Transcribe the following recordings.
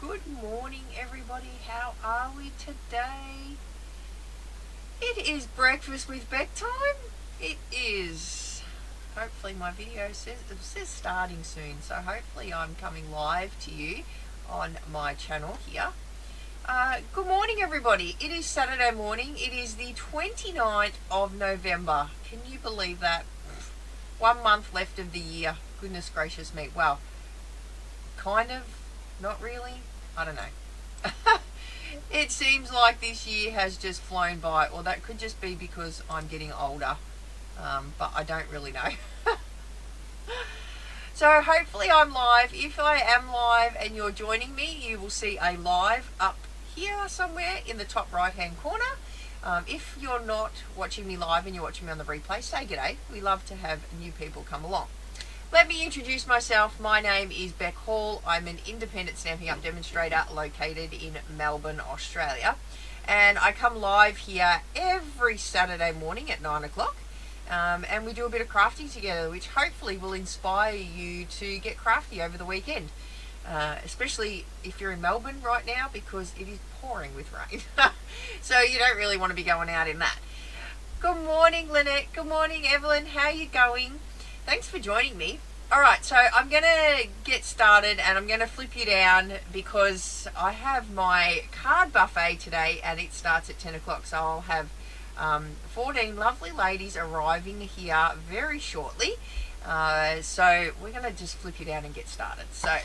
Good morning, everybody. How are we today? It is breakfast with Beck time. It is. Hopefully my video says starting soon, so hopefully I'm coming live to you on my channel here. Good morning, everybody. It is Saturday morning. It is the 29th of November. Can you believe that? 1 month left of the year. Goodness gracious me. Well, kind of, not really. I don't know. It seems like this year has just flown by. Well, that could just be because I'm getting older, but I don't really know. So hopefully I'm live. If I am live and you're joining me, you will see a live up here somewhere in the top right hand corner. If you're not watching me live and you're watching me on the replay, say g'day. We love to have new people come along. Let me introduce myself. My name is Beck Hall. I'm an independent Stampin' Up! Demonstrator located in Melbourne, Australia. And I come live here every Saturday morning at 9 o'clock. And we do a bit of crafting together, which hopefully will inspire you to get crafty over the weekend. Especially if you're in Melbourne right now, because it is pouring with rain. So you don't really want to be going out in that. Good morning, Lynette. Good morning, Evelyn. How are you going? Thanks for joining me. Alright, so I'm going to get started and I'm going to flip you down because I have my card buffet today and it starts at 10 o'clock. So I'll have 14 lovely ladies arriving here very shortly. So we're going to just flip you down and get started. So,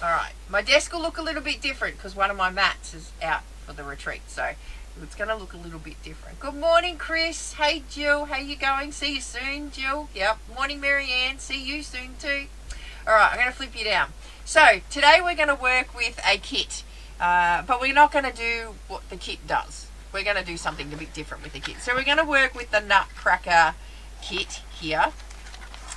alright, my desk will look a little bit different because one of my mats is out for the retreat. So it's going to look a little bit different. Good morning, Chris. Hey, Jill. How you going? See you soon, Jill. Yep. Morning, Marianne. See you soon, too. All right, I'm going to flip you down. So today we're going to work with a kit, but we're not going to do what the kit does. We're going to do something a bit different with the kit. So we're going to work with the Nutcracker kit here.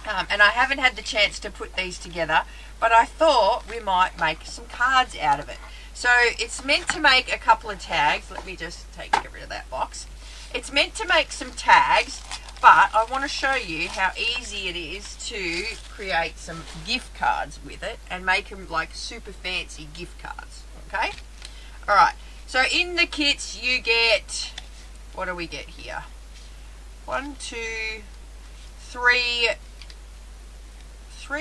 And I haven't had the chance to put these together, but I thought we might make some cards out of it. So it's meant to make a couple of tags. Let me just get rid of that box. It's meant to make some tags, but I want to show you how easy it is to create some gift cards with it and make them like super fancy gift cards. Okay? All right. So in the kits you get, what do we get here? 1, 2, 3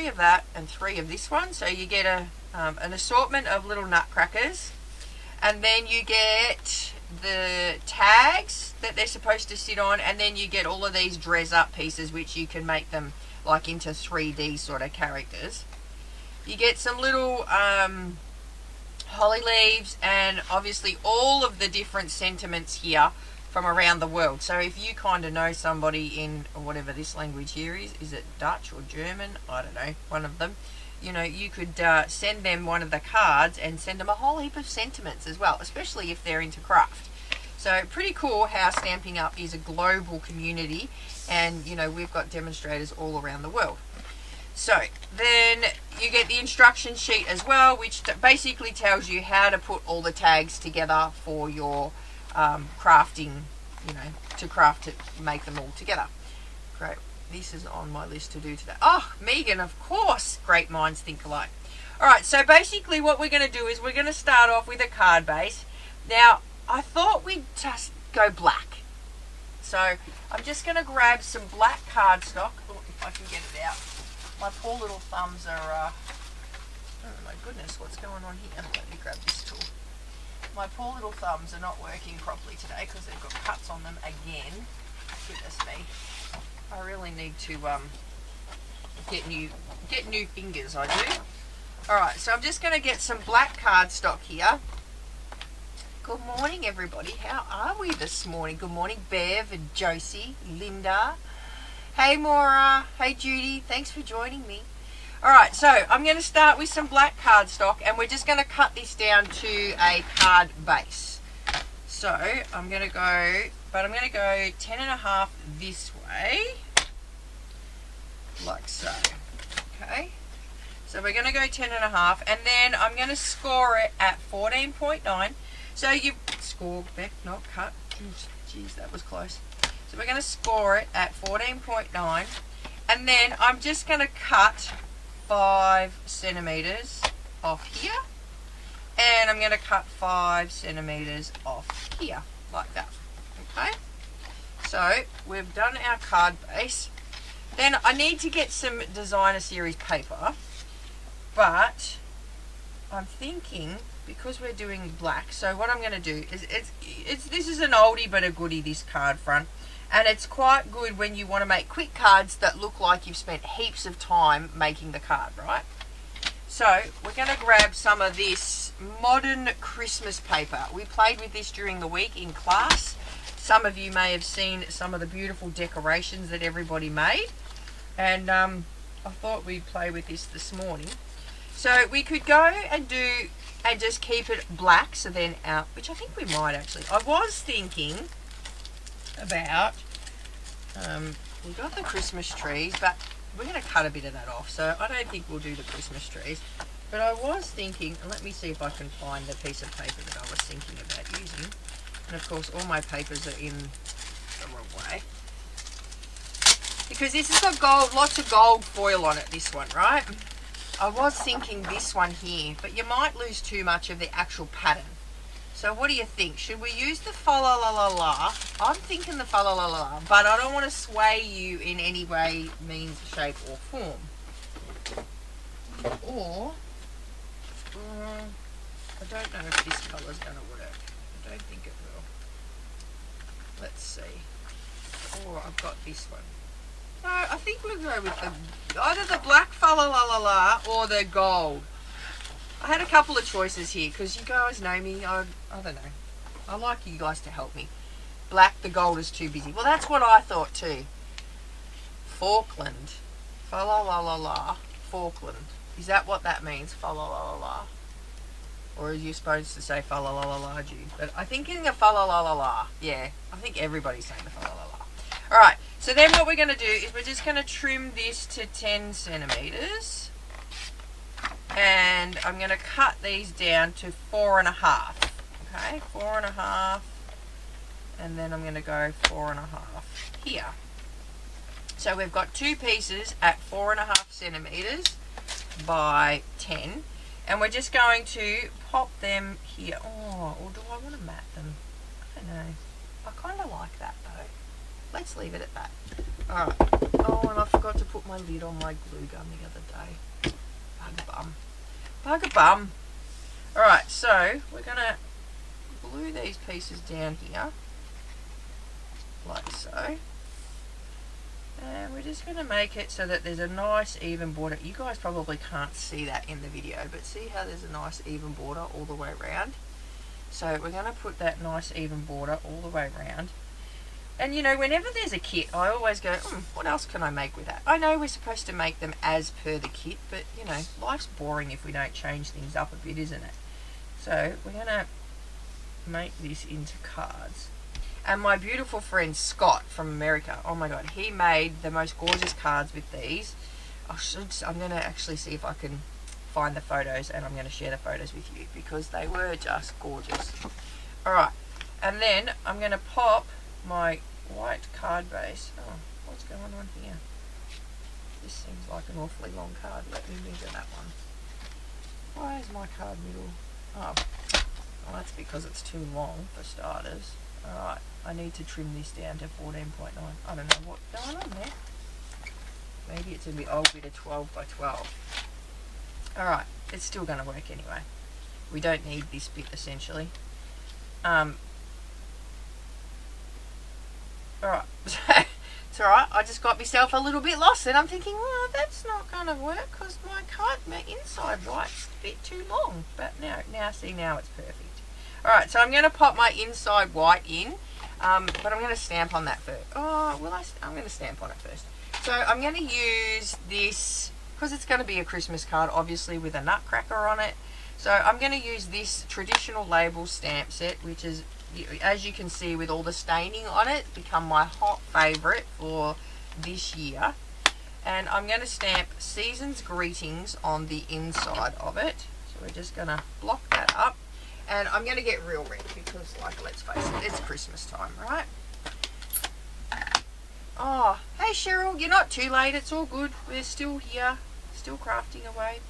of that and 3 of this one. So you get an assortment of little nutcrackers, and then you get the tags that they're supposed to sit on, and then you get all of these dress up pieces which you can make them like into 3D sort of characters. You get some little holly leaves, and obviously all of the different sentiments here from around the world. So if you kind of know somebody in whatever this language here is it Dutch or German? I don't know, one of them. You know, you could send them one of the cards and send them a whole heap of sentiments as well, especially if they're into craft. So pretty cool how Stampin' Up! Is a global community, and you know, we've got demonstrators all around the world. So then you get the instruction sheet as well, which basically tells you how to put all the tags together for your crafting, you know, to craft it, make them all together. Great. This is on my list to do today. Oh, Megan, of course. Great minds think alike. All right, so basically what we're going to do is we're going to start off with a card base. Now, I thought we'd just go black. So I'm just going to grab some black cardstock. Oh, if I can get it out. My poor little thumbs are, oh my goodness, what's going on here? Let me grab this tool. My poor little thumbs are not working properly today because they've got cuts on them again. Goodness me. I really need to get new fingers, I do. Alright, so I'm just going to get some black cardstock here. Good morning, everybody. How are we this morning? Good morning, Bev and Josie, Linda. Hey, Maura. Hey, Judy. Thanks for joining me. Alright, so I'm going to start with some black cardstock, and we're just going to cut this down to a card base. So I'm going to go, but I'm going to go 10.5 this way, like so. Okay, so we're going to go 10.5, and then I'm going to score it at 14.9. So you score, Beck, not cut. Jeez, that was close. So we're going to score it at 14.9, and then I'm just going to cut 5 centimeters off here, And I'm going to cut 5 centimeters off here, like that. Okay, so we've done our card base. Then I need to get some designer series paper, but I'm thinking, because we're doing black, so what I'm going to do is, this is an oldie but a goodie, this card front, and it's quite good when you want to make quick cards that look like you've spent heaps of time making the card, right? So we're going to grab some of this modern Christmas paper. We played with this during the week in class. Some of you may have seen some of the beautiful decorations that everybody made, and I thought we'd play with this morning. So we could go and just keep it black, so then out, which I think we might actually. I was thinking about, we got the Christmas trees, but we're going to cut a bit of that off, so I don't think we'll do the Christmas trees. But I was thinking, and let me see if I can find the piece of paper that I was thinking about using. And of course all my papers are in the wrong way, because this has got gold, lots of gold foil on it, this one, right? I was thinking this one here, but you might lose too much of the actual pattern. So what do you think? Should we use the fa la la la la? I'm thinking the fa la la la, but I don't want to sway you in any way, means, shape or form. Or, I don't know if this colour's going to work. I don't think it will. Let's see. Or I've got this one. No, I think we'll go with either the black fa la la la la or the gold. I had a couple of choices here because you guys know me. I don't know. I like you guys to help me. Black, the gold is too busy. Well, that's what I thought too. Falkland. Fa la la la la. Falkland. Is that what that means? Fa la la la la. Or are you supposed to say fa la la la la, Jude? But I think in the fa la la la la. Yeah, I think everybody's saying the fa la la la. Alright, so then what we're going to do is we're just going to trim this to 10 centimeters. And I'm going to cut these down to 4.5. Okay, 4.5. And then I'm going to go 4.5 here. So we've got 2 pieces at 4.5 centimeters by 10. And we're just going to pop them here. Oh, or do I want to mat them? I don't know. I kind of like that though. Let's leave it at that. Alright. Oh, and I forgot to put my lid on my glue gun the other day. Bugger bum. Bugger bum. Alright, so we're going to glue these pieces down here. Like so. And we're just going to make it so that there's a nice even border. You guys probably can't see that in the video, but see how there's a nice even border all the way around? So we're going to put that nice even border all the way around. And you know, whenever there's a kit, I always go, what else can I make with that? I know we're supposed to make them as per the kit, but you know, life's boring if we don't change things up a bit, isn't it? So we're going to make this into cards. And my beautiful friend Scott from America, oh my god, he made the most gorgeous cards with these. I'm going to actually see if I can find the photos, and I'm going to share the photos with you because they were just gorgeous. Alright, and then I'm going to pop my white card base. Oh, what's going on here? This seems like an awfully long card. Let me measure that one. Why is my card middle? Oh, well, that's because it's too long for starters. Alright, I need to trim this down to 14.9. I don't know what's going on there. Maybe it's a bit old bit of 12 by 12. Alright, it's still going to work anyway. We don't need this bit essentially. Alright, it's alright, I just got myself a little bit lost and I'm thinking, well, that's not going to work because my inside white's a bit too long. But now it's perfect. Alright, so I'm going to pop my inside white in, but I'm going to stamp on that first. Oh, I'm going to stamp on it first. So I'm going to use this, because it's going to be a Christmas card, obviously, with a nutcracker on it. So I'm going to use this traditional label stamp set, which is, as you can see with all the staining on it, become my hot favourite for this year. And I'm going to stamp Season's Greetings on the inside of it. So we're just going to block that up. And I'm going to get real red because, like, let's face it, it's Christmas time, right? Oh, hey Cheryl, you're not too late. It's all good. We're still here, still crafting away.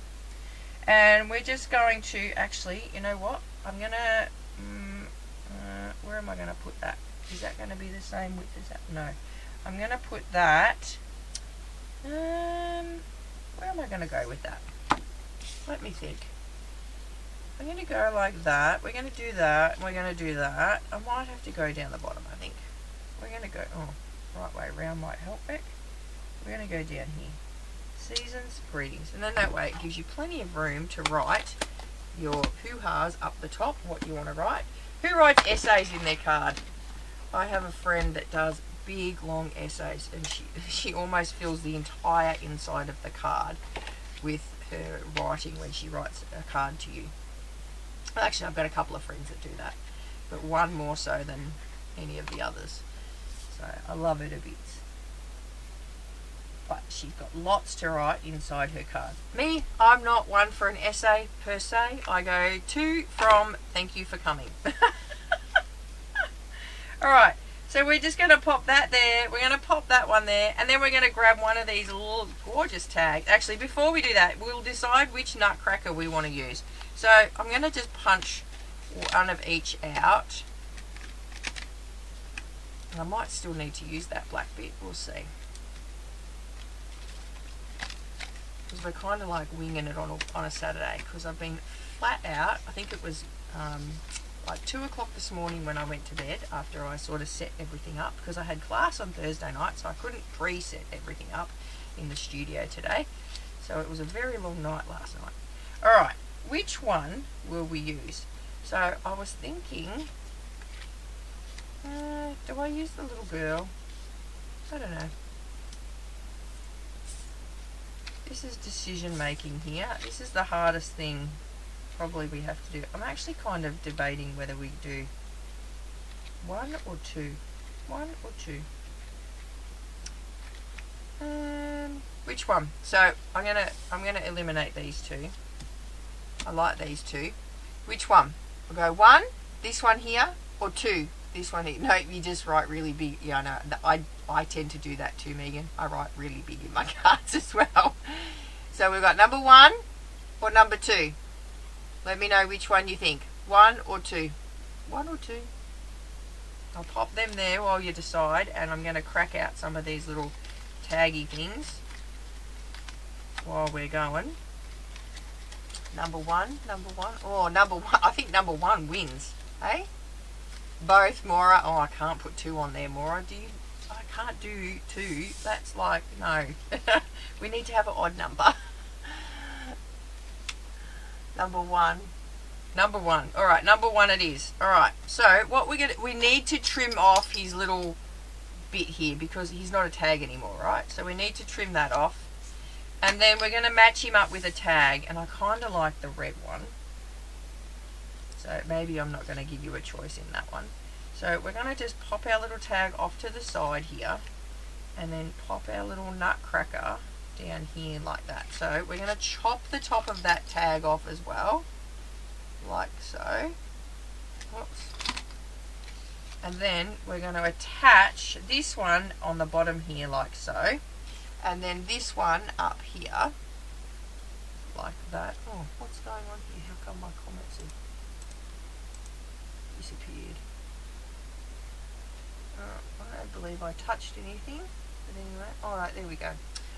And we're just going to, actually, you know what? I'm going to, where am I going to put that? Is that going to be the same width as that? No. I'm going to put that, where am I going to go with that? Let me think. I'm going to go like that. We're going to do that. We're going to do that. I might have to go down the bottom, I think. We're going to go, right way around might help, Beck. We're going to go down here. Seasons, greetings. And then that way it gives you plenty of room to write your hoo-has up the top, what you want to write. Who writes essays in their card? I have a friend that does big, long essays, and she almost fills the entire inside of the card with her writing when she writes a card to you. Actually, I've got a couple of friends that do that, but one more so than any of the others. So I love her to bits. But she's got lots to write inside her card. Me, I'm not one for an essay per se. I go to, from, thank you for coming. Alright, so we're just going to pop that there. We're going to pop that one there. And then we're going to grab one of these little gorgeous tags. Actually, before we do that, we'll decide which nutcracker we want to use. So I'm going to just punch one of each out. I might still need to use that black bit. We'll see. Because we're kind of like winging it on a Saturday. Because I've been flat out. I think it was like 2 o'clock this morning when I went to bed after I sort of set everything up. Because I had class on Thursday night, so I couldn't pre-set everything up in the studio today. So it was a very long night last night. Alright, which one will we use? So I was thinking, do I use the little girl? I don't know. This is decision making here. This is the hardest thing probably we have to do. I'm actually kind of debating whether we do 1 or 2. 1 or 2. Which one? So I'm gonna eliminate these two. I like these two. Which one? We'll go 1, this one here, or 2, this one here. No, you just write really big. Yeah, I know. I tend to do that too, Megan. I write really big in my cards as well. So we've got number 1 or number 2. Let me know which one you think. 1 or 2. 1 or 2. I'll pop them there while you decide, and I'm going to crack out some of these little taggy things while we're going. Number 1. Oh, number 1. I think number 1 wins. Hey? Both, Maura. Oh, I can't put 2 on there, Maura. I can't do 2. That's like, no. We need to have an odd number. Number 1. Alright, number 1 it is. Alright, so what we need to trim off his little bit here because he's not a tag anymore, right? So we need to trim that off. And then we're going to match him up with a tag, and I kind of like the red one. So maybe I'm not going to give you a choice in that one. So we're going to just pop our little tag off to the side here, and then pop our little nutcracker down here like that. So we're going to chop the top of that tag off as well, like so. Whoops. And then we're going to attach this one on the bottom here like so. And then this one up here, like that. Oh, what's going on here? How come my comments have disappeared? I don't believe I touched anything. But anyway, alright, there we go.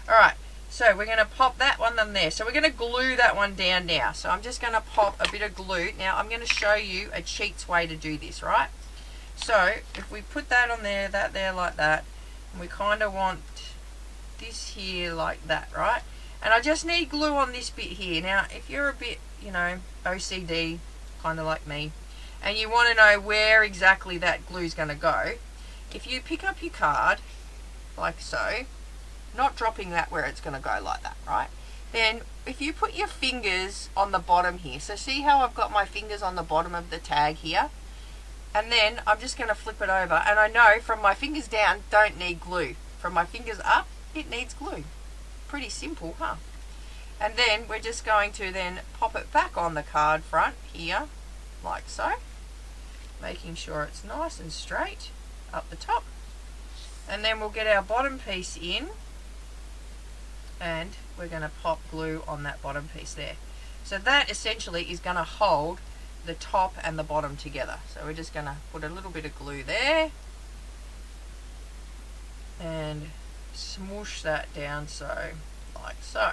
Alright, so we're going to pop that one on there. So we're going to glue that one down now. So I'm just going to pop a bit of glue. Now I'm going to show you a cheats way to do this, right? So if we put that on there, that there like that, and we kind of want this here like that, right? And I just need glue on this bit here. Now if you're a bit, you know, OCD kind of like me, and you want to know where exactly that glue is going to go, if you pick up your card like so, not dropping that where it's going to go like that, right? Then if you put your fingers on the bottom here, so see how I've got my fingers on the bottom of the tag here, and then I'm just going to flip it over, and I know from my fingers down don't need glue, from my fingers up it needs glue. Pretty simple, huh? And then we're just going to then pop it back on the card front here like so, making sure it's nice and straight up the top. And then we'll get our bottom piece in, and we're going to pop glue on that bottom piece there. So that essentially is going to hold the top and the bottom together. So we're just going to put a little bit of glue there and smoosh that down so, like so.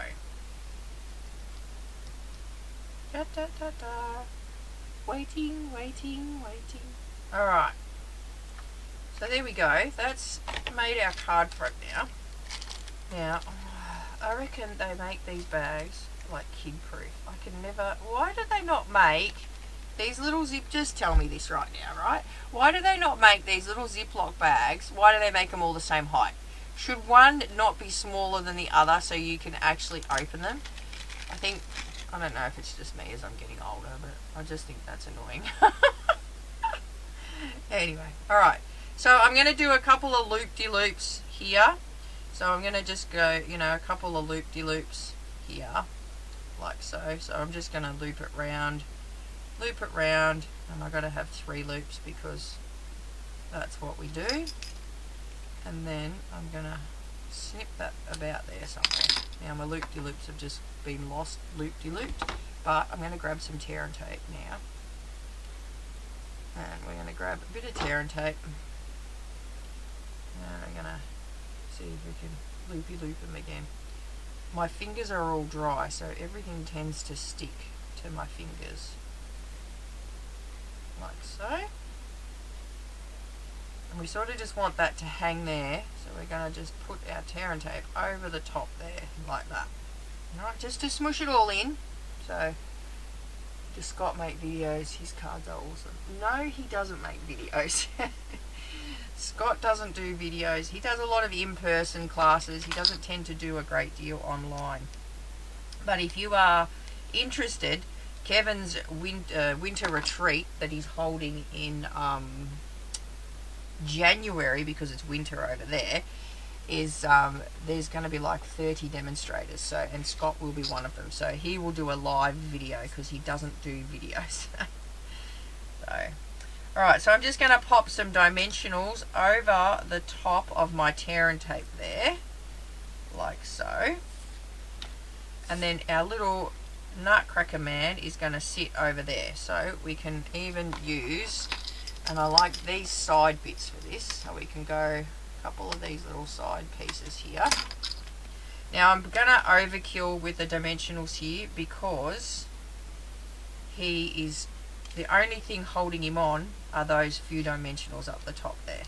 Da, da, da, da. Waiting, waiting, waiting. Alright. So there we go. That's made our card front now. Now, I reckon they make these bags like kid proof. I can never... Why do they not make these little zip... Just tell me this right now, right? Why do they not make these little Ziploc bags? Why do they make them all the same height? Should one not be smaller than the other so you can actually open them? I think... I don't know if it's just me as I'm getting older, but I just think that's annoying. Anyway, alright. So I'm going to do a couple of loop-de-loops here. So I'm going to just go, you know, a couple of loop-de-loops here, like so. So I'm just going to loop it round, and I've got to have 3 loops because that's what we do. And then I'm going to snip that about there somewhere. Now my loop-de-loops have just been lost, loop-de-looped, but I'm going to grab some tear and tape now. And we're going to grab a bit of tear and tape. And I'm going to see if we can loopy-loop them again. My fingers are all dry, so everything tends to stick to my fingers. Like so. And we sort of just want that to hang there, so we're going to just put our tear and tape over the top there, like that. Alright, just to smush it all in. So, does Scott make videos? His cards are awesome. No, he doesn't make videos. Scott doesn't do videos. He does a lot of in-person classes. He doesn't tend to do a great deal online. But if you are interested, Kevin's winter retreat that he's holding in January, because it's winter over there, is there's going to be like 30 demonstrators. So, and Scott will be one of them. So he will do a live video because he doesn't do videos. So, alright, so I'm just going to pop some dimensionals over the top of my tear and tape there, like so. And then our little nutcracker man is going to sit over there. So we can even use, and I like these side bits for this, so we can go a couple of these little side pieces here. Now I'm going to overkill with the dimensionals here because he is, the only thing holding him on are those few dimensionals up the top there.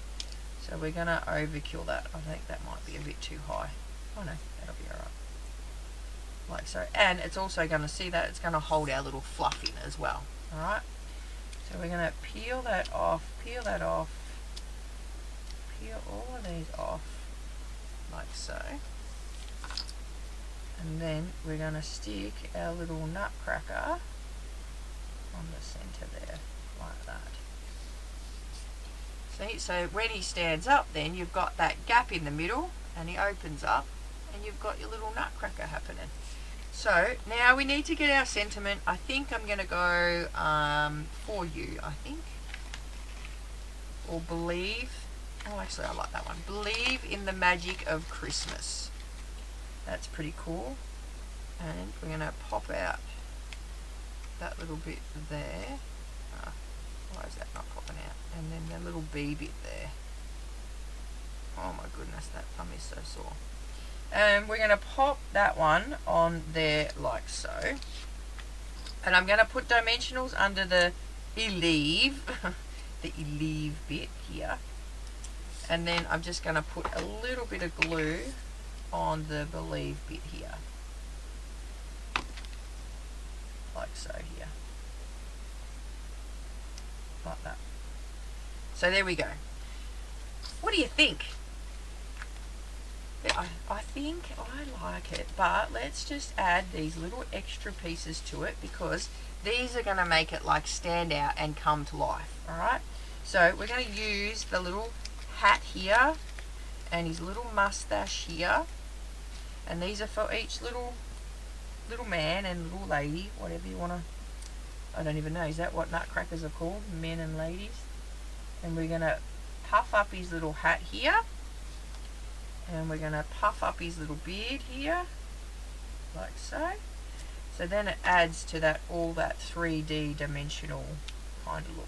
So we're going to overkill that. I think that might be a bit too high. Oh no, that'll be alright. Like so. And it's also going to, see that, it's going to hold our little fluff in as well. Alright. So we're going to peel that off, peel all of these off, like so. And then we're going to stick our little nutcracker on the centre there, like that. See, so when he stands up then you've got that gap in the middle and he opens up and you've got your little nutcracker happening. So now we need to get our sentiment. I think I'm going to go for you, I think. Or believe. Oh, actually I like that one. Believe in the magic of Christmas. That's pretty cool. And we're going to pop out that little bit there. Why is that not popping out? And then the little bee bit there. Oh my goodness, that thumb is so sore. And we're going to pop that one on there like so. And I'm going to put dimensionals under the Believe, the Believe bit here. And then I'm just going to put a little bit of glue on the Believe bit here. Like so here. Like that. So there we go. What do you think? I think I like it, but let's just add these little extra pieces to it because these are going to make it like stand out and come to life. Alright, so we're going to use the little hat here and his little mustache here, and these are for each little man and little lady, whatever you want to, I don't even know, is that what nutcrackers are called, men and ladies? And we're going to puff up his little hat here. And we're going to puff up his little beard here, like so. So then it adds to that all that 3D dimensional kind of look.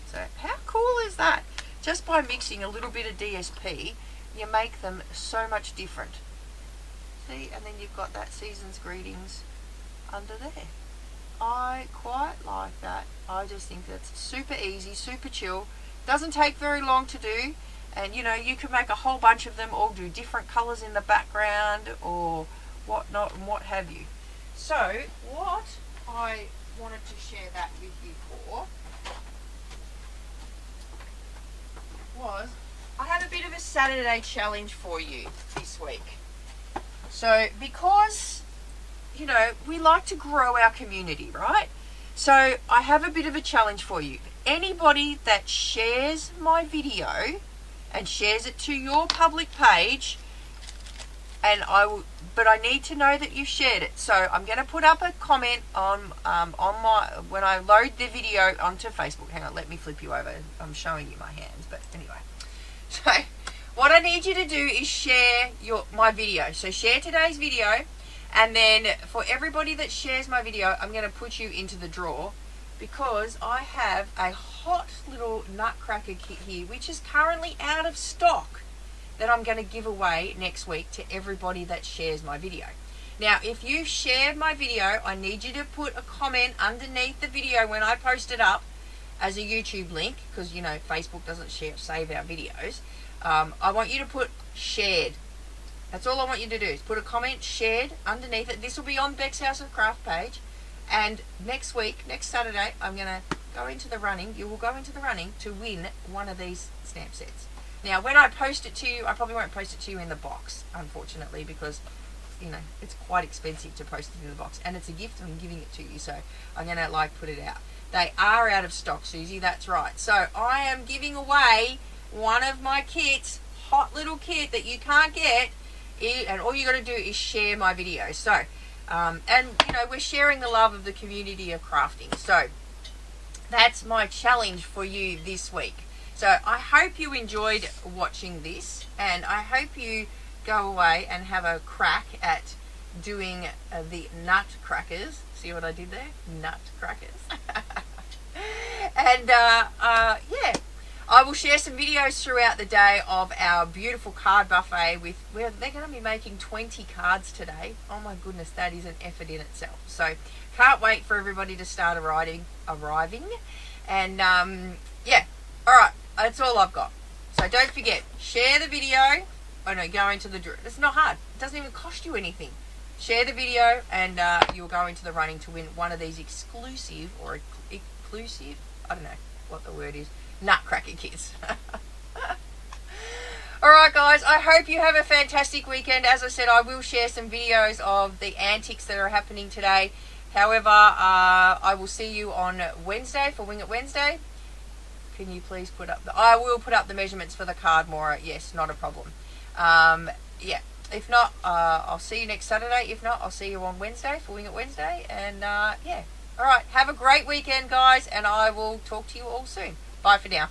So how cool is that? Just by mixing a little bit of DSP, you make them so much different. See, and then you've got that Season's Greetings under there. I quite like that. I just think that's super easy, super chill. Doesn't take very long to do. And you know, you can make a whole bunch of them, all do different colours in the background or whatnot and what have you. So, what I wanted to share that with you for was, I have a bit of a Saturday challenge for you this week. So, because, you know, we like to grow our community, right? So, I have a bit of a challenge for you. Anybody that shares my video and shares it to your public page, and but I need to know that you've shared it. So I'm going to put up a comment on my, when I load the video onto Facebook. Hang on, let me flip you over. I'm showing you my hands, but anyway. So what I need you to do is share my video. So share today's video, and then for everybody that shares my video, I'm going to put you into the draw, because I have a hot little nutcracker kit here, which is currently out of stock, that I'm going to give away next week to everybody that shares my video. Now, if you shared my video, I need you to put a comment underneath the video when I post it up as a YouTube link, because, you know, Facebook doesn't save our videos. I want you to put shared. That's all I want you to do, is put a comment, shared, underneath it. This will be on Beck's House of Craft page. And next week, next Saturday, I'm going to go into the running. You will go into the running to win one of these stamp sets. Now, when I post it to you, I probably won't post it to you in the box, unfortunately, because, you know, it's quite expensive to post it in the box. And it's a gift, I'm giving it to you, so I'm going to, put it out. They are out of stock, Susie, that's right. So I am giving away one of my kits, hot little kit that you can't get, and all you got to do is share my video. So, and, you know, we're sharing the love of the community of crafting. So that's my challenge for you this week. So I hope you enjoyed watching this, and I hope you go away and have a crack at doing the nutcrackers. See what I did there? Nutcrackers. And yeah, I will share some videos throughout the day of our beautiful card buffet where they're going to be making 20 cards today. Oh my goodness, that is an effort in itself. So can't wait for everybody to start arriving. And yeah, all right. That's all I've got. So don't forget, share the video. Oh no, go into the draw. It's not hard. It doesn't even cost you anything. Share the video, and you'll go into the running to win one of these exclusive, or inclusive, I don't know what the word is, nutcracker kits. Alright guys, I hope you have a fantastic weekend. As I said, I will share some videos of the antics that are happening today. However, I will see you on Wednesday for Wing It Wednesday. Can you please put up I will put up the measurements for the card, Maura. Yes, not a problem. Yeah, if not, I'll see you next Saturday. If not, I'll see you on Wednesday for Wing It Wednesday. And yeah, all right, have a great weekend, guys, and I will talk to you all soon. Bye for now.